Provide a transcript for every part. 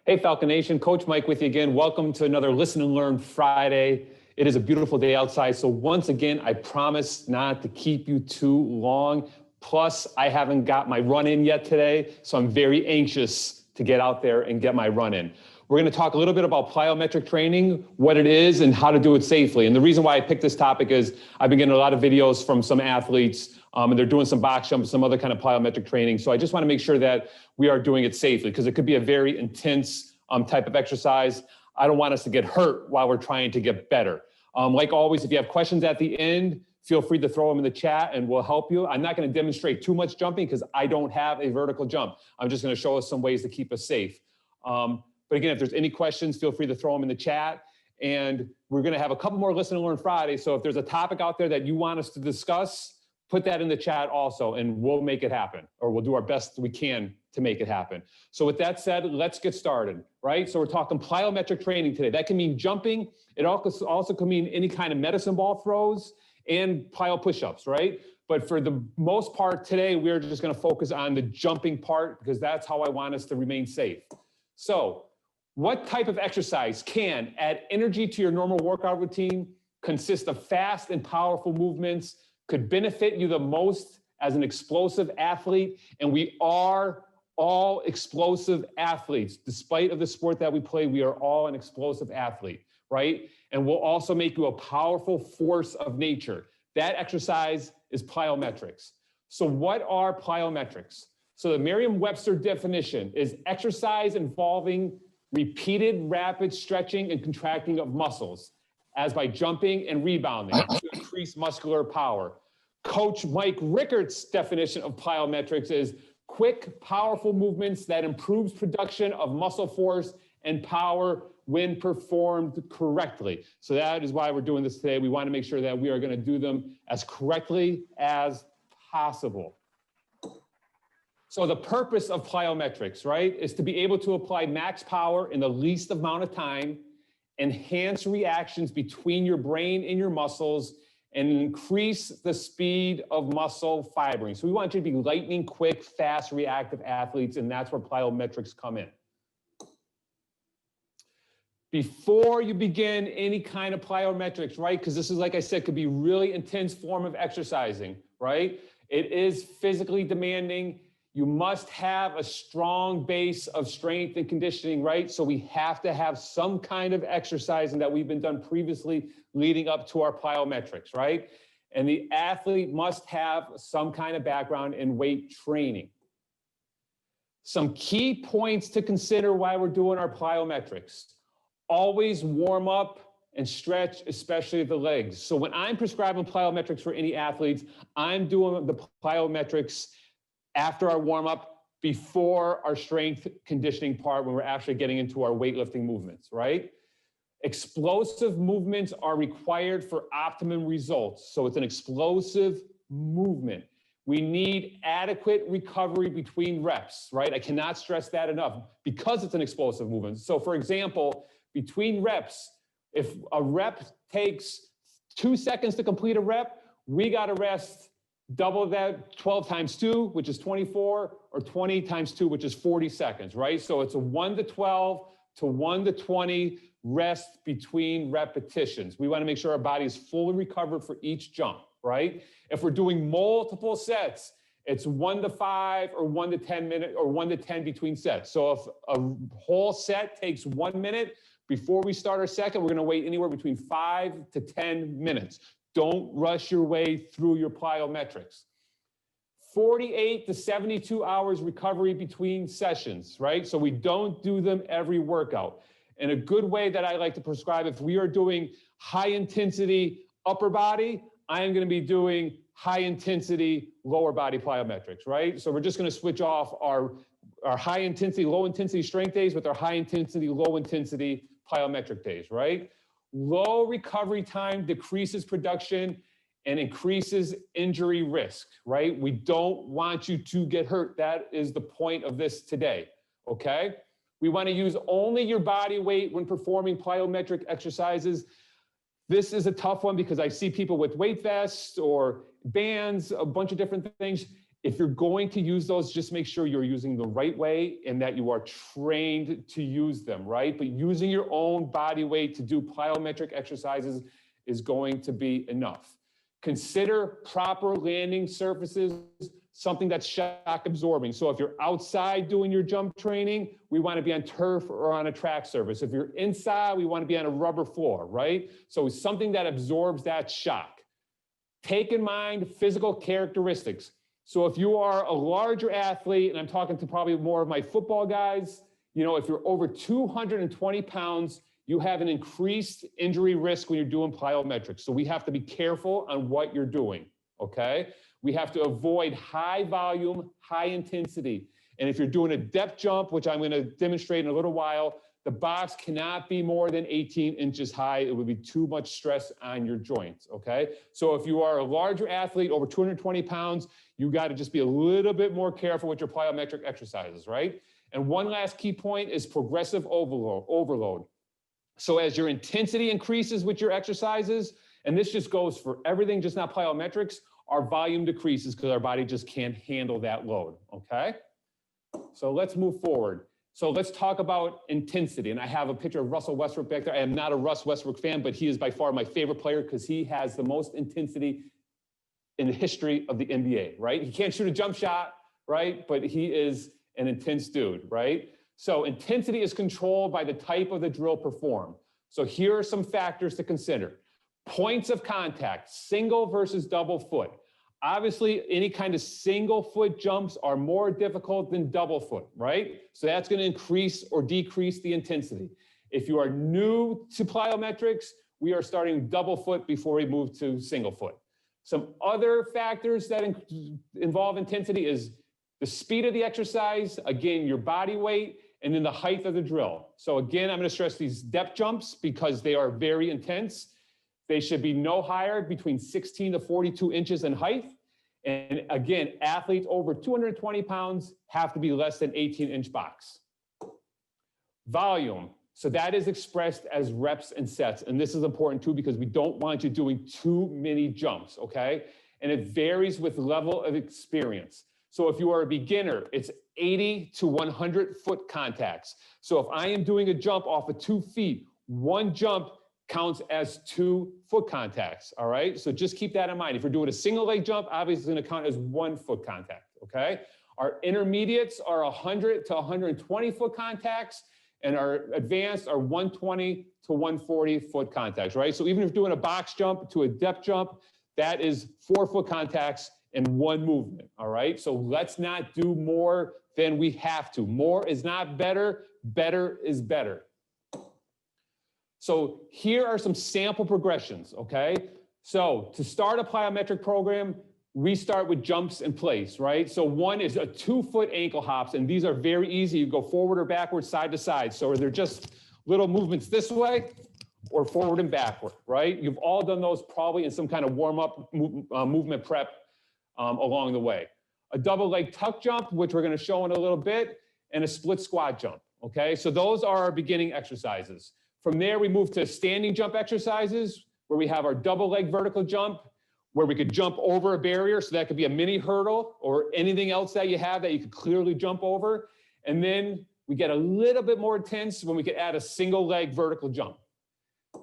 Hey, Falcon Nation, Coach Mike with you again. Welcome to another Listen and Learn Friday. It is a beautiful day outside. So once again, I promise not to keep you too long. Plus, I haven't got my run in yet today. So I'm very anxious to get out there and get my run in. We're going to talk a little bit about plyometric training, what it is and how to do it safely. And the reason why I picked this topic is I've been getting a lot of videos from some athletes and they're doing some box jumps, some other kind of plyometric training. So I just want to make sure that we are doing it safely because it could be a very intense type of exercise. I don't want us to get hurt while we're trying to get better. Like always, if you have questions at the end, feel free to throw them in the chat and we'll help you. I'm not going to demonstrate too much jumping because I don't have a vertical jump. I'm just going to show us some ways to keep us safe. But again, if there's any questions, feel free to throw them in the chat. And we're going to have a couple more Listen and Learn Friday. So if there's a topic out there that you want us to discuss, put that in the chat also, and we'll make it happen, or we'll do our best we can to make it happen. So with that said, let's get started, right? So we're talking plyometric training today. That can mean jumping. It also can mean any kind of medicine ball throws and plyo push-ups, right? But for the most part today, we're just going to focus on the jumping part because that's how I want us to remain safe. So what type of exercise can add energy to your normal workout routine, consist of fast and powerful movements, could benefit you the most as an explosive athlete? And we are all explosive athletes. Despite of the sport that we play, we are all an explosive athlete, right? And will also make you a powerful force of nature. That exercise is plyometrics. So what are plyometrics? So the Merriam-Webster definition is exercise involving repeated rapid stretching and contracting of muscles, as by jumping and rebounding to increase muscular power. Coach Mike Rickert's definition of plyometrics is quick, powerful movements that improves production of muscle force and power when performed correctly. So that is why we're doing this today. We want to make sure that we are going to do them as correctly as possible. So the purpose of plyometrics, right, is to be able to apply max power in the least amount of time, enhance reactions between your brain and your muscles, and increase the speed of muscle fibering. So we want you to be lightning quick, fast, reactive athletes, and that's where plyometrics come in. Before you begin any kind of plyometrics, right, because this is, like I said, could be really intense form of exercising, right? It is physically demanding. You must have a strong base of strength and conditioning, right? So we have to have some kind of exercising that we've been done previously leading up to our plyometrics, right? And the athlete must have some kind of background in weight training. Some key points to consider while we're doing our plyometrics. Always warm up and stretch, especially the legs. So when I'm prescribing plyometrics for any athletes, I'm doing the plyometrics after our warm-up, before our strength conditioning part, when we're actually getting into our weightlifting movements, right? Explosive movements are required for optimum results. So it's an explosive movement. We need adequate recovery between reps, right? I cannot stress that enough because it's an explosive movement. So for example, between reps, if a rep takes 2 seconds to complete a rep, we got to rest double that, 12 times 2, which is 24, or 20 times 2, which is 40 seconds, right? So it's a 1 to 12 to 1 to 20 rest between repetitions. We want to make sure our body is fully recovered for each jump, right? If we're doing multiple sets, it's 1 to 5 or 1 to 10 minutes or 1 to 10 between sets. So if a whole set takes 1 minute, before we start our second, we're going to wait anywhere between 5 to 10 minutes. Don't rush your way through your plyometrics. 48 to 72 hours recovery between sessions, right? So we don't do them every workout. And a good way that I like to prescribe, if we are doing high intensity upper body, I am going to be doing high intensity lower body plyometrics, right? So we're just going to switch off our high intensity, low intensity strength days with our high intensity, low intensity plyometric days, right? Low recovery time decreases production and increases injury risk, right? We don't want you to get hurt. That is the point of this today, okay? We want to use only your body weight when performing plyometric exercises. This is a tough one because I see people with weight vests or bands, a bunch of different things. If you're going to use those, just make sure you're using the right way and that you are trained to use them, right? But using your own body weight to do plyometric exercises is going to be enough. Consider proper landing surfaces, something that's shock absorbing. So if you're outside doing your jump training, we want to be on turf or on a track surface. If you're inside, we want to be on a rubber floor, right? So it's something that absorbs that shock. Take in mind physical characteristics. So if you are a larger athlete, and I'm talking to probably more of my football guys, you know, if you're over 220 pounds, you have an increased injury risk when you're doing plyometrics. So we have to be careful on what you're doing, okay? We have to avoid high volume, high intensity. And if you're doing a depth jump, which I'm gonna demonstrate in a little while, the box cannot be more than 18 inches high. It would be too much stress on your joints, okay? So if you are a larger athlete, over 220 pounds, you gotta just be a little bit more careful with your plyometric exercises, right? And one last key point is progressive overload. So as your intensity increases with your exercises, and this just goes for everything, just not plyometrics, our volume decreases because our body just can't handle that load, okay? So let's move forward. So let's talk about intensity. And I have a picture of Russell Westbrook back there. I am not a Russ Westbrook fan, but he is by far my favorite player because he has the most intensity in the history of the NBA, right? He can't shoot a jump shot, right? But he is an intense dude, right? So intensity is controlled by the type of the drill performed. So here are some factors to consider. Points of contact, single versus double foot. Obviously, any kind of single foot jumps are more difficult than double foot, right? So that's going to increase or decrease the intensity. If you are new to plyometrics, we are starting double foot before we move to single foot. Some other factors that involve intensity is the speed of the exercise, again, your body weight, and then the height of the drill. So again, I'm going to stress these depth jumps because they are very intense. They should be no higher between 16 to 42 inches in height. And again, athletes over 220 pounds have to be less than 18-inch box. Volume. So that is expressed as reps and sets. And this is important too because we don't want you doing too many jumps, okay? And it varies with level of experience. So if you are a beginner, it's 80 to 100 foot contacts. So if I am doing a jump off of 2 feet, one jump counts as 2 foot contacts, all right? So just keep that in mind. If you're doing a single leg jump, obviously it's gonna count as 1 foot contact, okay? Our intermediates are 100 to 120 foot contacts, and our advanced are 120 to 140 foot contacts, right? So even if you're doing a box jump to a depth jump, that is 4 foot contacts in one movement, all right? So let's not do more than we have to. More is not better, better is better. So here are some sample progressions, okay? So to start a plyometric program, we start with jumps in place, right? So one is a 2-foot ankle hops, and these are very easy. You go forward or backward, side to side. So they're just little movements this way or forward and backward, right? You've all done those probably in some kind of warm-up movement prep along the way. A double leg tuck jump, which we're gonna show in a little bit, and a split squat jump, okay? So those are our beginning exercises. From there, we move to standing jump exercises, where we have our double leg vertical jump, where we could jump over a barrier. So that could be a mini hurdle or anything else that you have that you could clearly jump over. And then we get a little bit more intense when we could add a single leg vertical jump.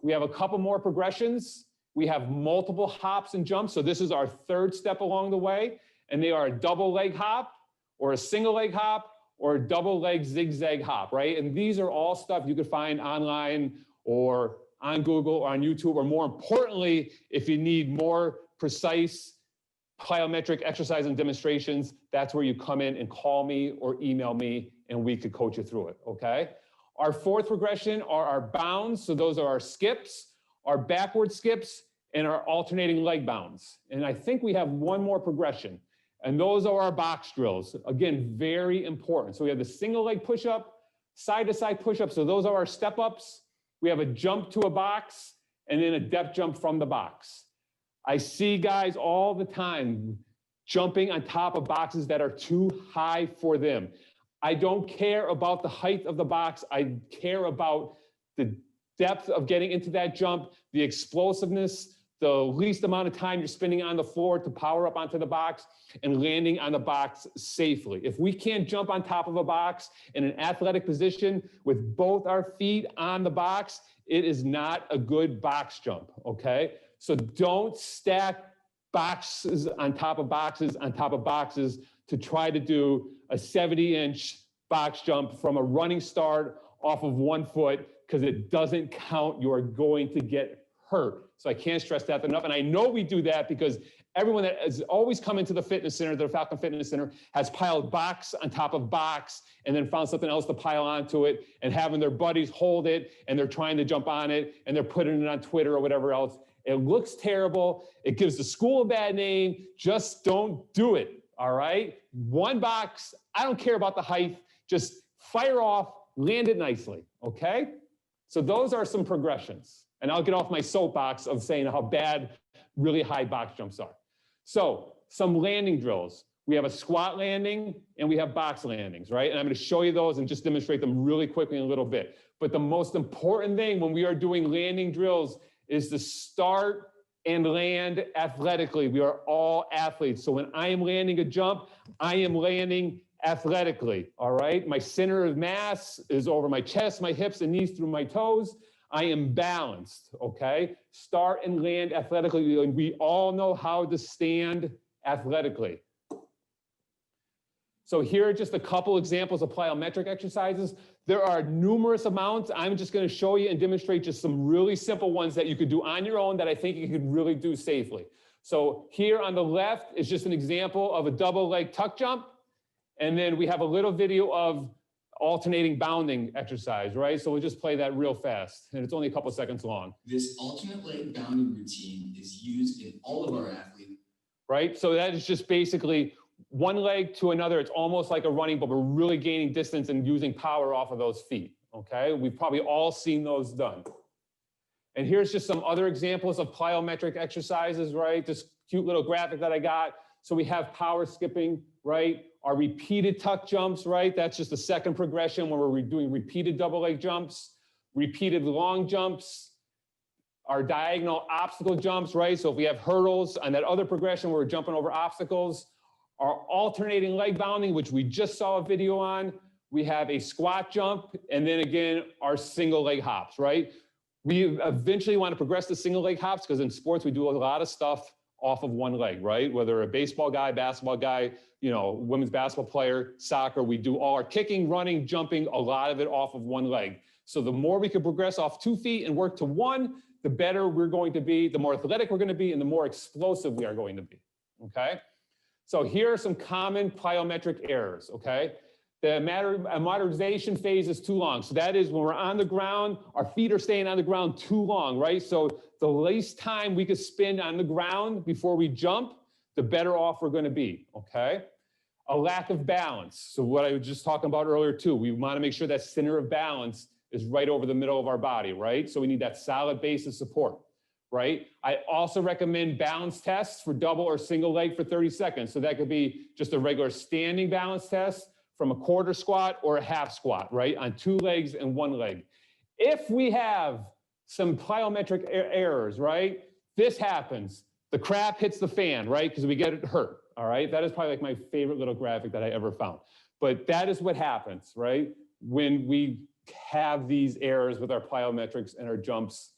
We have a couple more progressions. We have multiple hops and jumps. So this is our third step along the way. And they are a double leg hop or a single leg hop or a double leg zigzag hop, right? And these are all stuff you could find online or on Google or on YouTube, or more importantly, if you need more precise plyometric exercise and demonstrations, that's where you come in and call me or email me and we could coach you through it, okay? Our fourth progression are our bounds. So those are our skips, our backward skips, and our alternating leg bounds. And I think we have one more progression. And those are our box drills. Again, very important. So we have the single leg push-up, side-to-side push-up. So those are our step-ups. We have a jump to a box, and then a depth jump from the box. I see guys all the time jumping on top of boxes that are too high for them. I don't care about the height of the box. I care about the depth of getting into that jump, the explosiveness, the least amount of time you're spending on the floor to power up onto the box, and landing on the box safely. If we can't jump on top of a box in an athletic position with both our feet on the box, it is not a good box jump, okay? So don't stack boxes on top of boxes on top of boxes to try to do a 70-inch box jump from a running start off of 1 foot, because it doesn't count. You are going to get hurt. So I can't stress that enough. And I know we do that because everyone that has always come into the fitness center, the Falcon Fitness Center, has piled box on top of box and then found something else to pile onto it and having their buddies hold it and they're trying to jump on it and they're putting it on Twitter or whatever else. It looks terrible. It gives the school a bad name. Just don't do it, all right? One box, I don't care about the height. Just fire off, land it nicely, okay? So those are some progressions. And I'll get off my soapbox of saying how bad really high box jumps are. So some landing drills. We have a squat landing and we have box landings, right? And I'm going to show you those and just demonstrate them really quickly in a little bit. But the most important thing when we are doing landing drills is to start and land athletically. We are all athletes. So when I am landing a jump, I am landing athletically, all right? My center of mass is over my chest, my hips and knees through my toes. I am balanced, okay? Start and land athletically. We all know how to stand athletically. So here are just a couple examples of plyometric exercises. There are numerous amounts. I'm just going to show you and demonstrate just some really simple ones that you could do on your own that I think you could really do safely. So here on the left is just an example of a double leg tuck jump. And then we have a little video of alternating bounding exercise, right? So we'll just play that real fast, and it's only a couple seconds long. This alternate leg bounding routine is used in all of our athletes. Right? So that is just basically one leg to another. It's almost like a running, but we're really gaining distance and using power off of those feet, okay? We've probably all seen those done. And here's just some other examples of plyometric exercises, right? This cute little graphic that I got. So we have power skipping, right? Our repeated tuck jumps, right? That's just the second progression when we're doing repeated double leg jumps, repeated long jumps, our diagonal obstacle jumps, right? So if we have hurdles on that other progression where we're jumping over obstacles, our alternating leg bounding, which we just saw a video on, we have a squat jump, and then again, our single leg hops, right? We eventually want to progress to single leg hops because in sports, we do a lot of stuff off of one leg, right? Whether a baseball guy, basketball guy, you know, women's basketball player, soccer, we do all our kicking, running, jumping, a lot of it off of one leg. So the more we can progress off 2 feet and work to one, the better we're going to be, the more athletic we're going to be, and the more explosive we are going to be, okay? So here are some common plyometric errors, okay? The modernization phase is too long. So that is when we're on the ground, our feet are staying on the ground too long, right? So the least time we could spend on the ground before we jump, the better off we're going to be, okay? A lack of balance. So what I was just talking about earlier too, we want to make sure that center of balance is right over the middle of our body, right? So we need that solid base of support, right? I also recommend balance tests for double or single leg for 30 seconds. So that could be just a regular standing balance test from a quarter squat or a half squat, right? On 2 legs and 1 leg. If we have some plyometric errors, right? This happens. The crap hits the fan, right? Because we get it hurt, all right? That is probably like my favorite little graphic that I ever found. But that is what happens, right? When we have these errors with our plyometrics and our jumps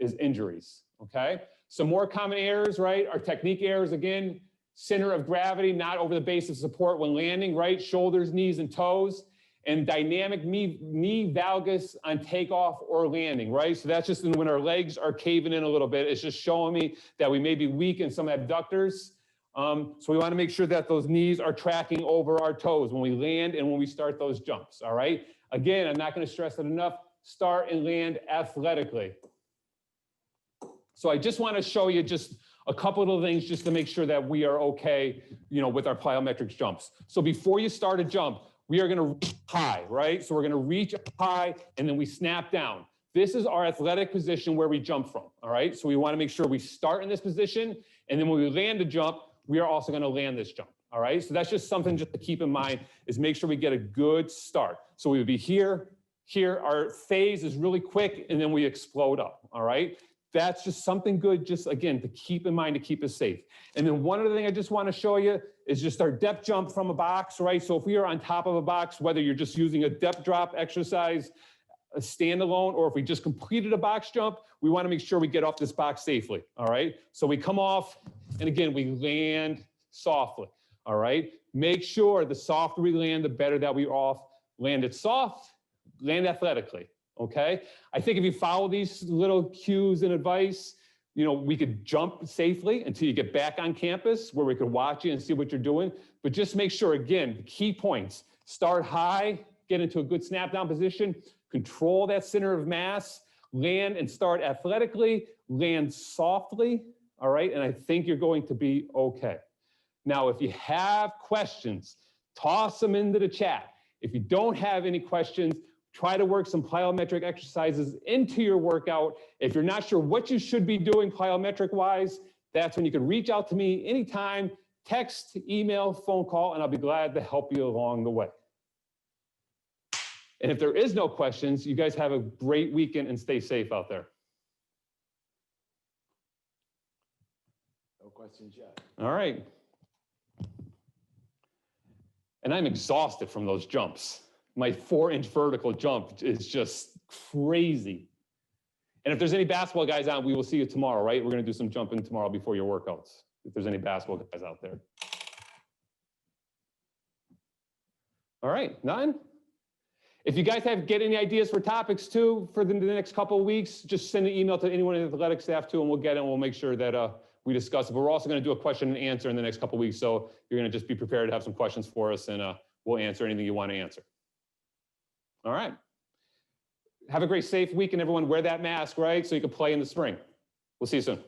is injuries, okay? Some more common errors, right? Our technique errors, again, center of gravity, not over the base of support when landing, right? Shoulders, knees, and toes. And dynamic knee valgus on takeoff or landing, right? So that's just when our legs are caving in a little bit. It's just showing me that we may be weak in some abductors. So we want to make sure that those knees are tracking over our toes when we land and when we start those jumps, all right? Again, I'm not going to stress it enough. Start and land athletically. So I just want to show you just a couple of things just to make sure that we are okay, you know, with our plyometrics jumps. So before you start a jump, we are going to reach high, right? So we're going to reach high and then we snap down. This is our athletic position where we jump from, all right? So we want to make sure we start in this position, and then when we land a jump, we are also going to land this jump, all right? So that's just something just to keep in mind, is make sure we get a good start. So we would be here, our phase is really quick, and then we explode up, all right? that's just something good, just again, to keep in mind to keep us safe. And then one other thing I just want to show you is just our depth jump from a box, right? So if we are on top of a box, whether you're just using a depth drop exercise, a standalone, or if we just completed a box jump, we want to make sure we get off this box safely, all right? So we come off, and again, we land softly, all right? Make sure the softer we land, the better that we off. Land it soft, land athletically, okay? I think if you follow these little cues and advice, you know, we could jump safely until you get back on campus where we could watch you and see what you're doing. But just make sure, again, the key points, start high, get into a good snap down position, control that center of mass, land and start athletically, land softly, all right? And I think you're going to be okay. Now, if you have questions, toss them into the chat. If you don't have any questions, try to work some plyometric exercises into your workout. If you're not sure what you should be doing plyometric-wise, that's when you can reach out to me anytime, text, email, phone call, and I'll be glad to help you along the way. And if there is no questions, you guys have a great weekend and stay safe out there. No questions yet. All right. And I'm exhausted from those jumps. My 4-inch vertical jump is just crazy. And if there's any basketball guys on, we will see you tomorrow, right? We're going to do some jumping tomorrow before your workouts, if there's any basketball guys out there. All right, none? If you guys get any ideas for topics too for the next couple of weeks, just send an email to anyone in the athletic staff too, and we'll get it and we'll make sure that we discuss it. But we're also going to do a question and answer in the next couple of weeks. So you're going to just be prepared to have some questions for us, and we'll answer anything you want to answer. All right. Have a great, safe week, and everyone wear that mask, right? So you can play in the spring. We'll see you soon.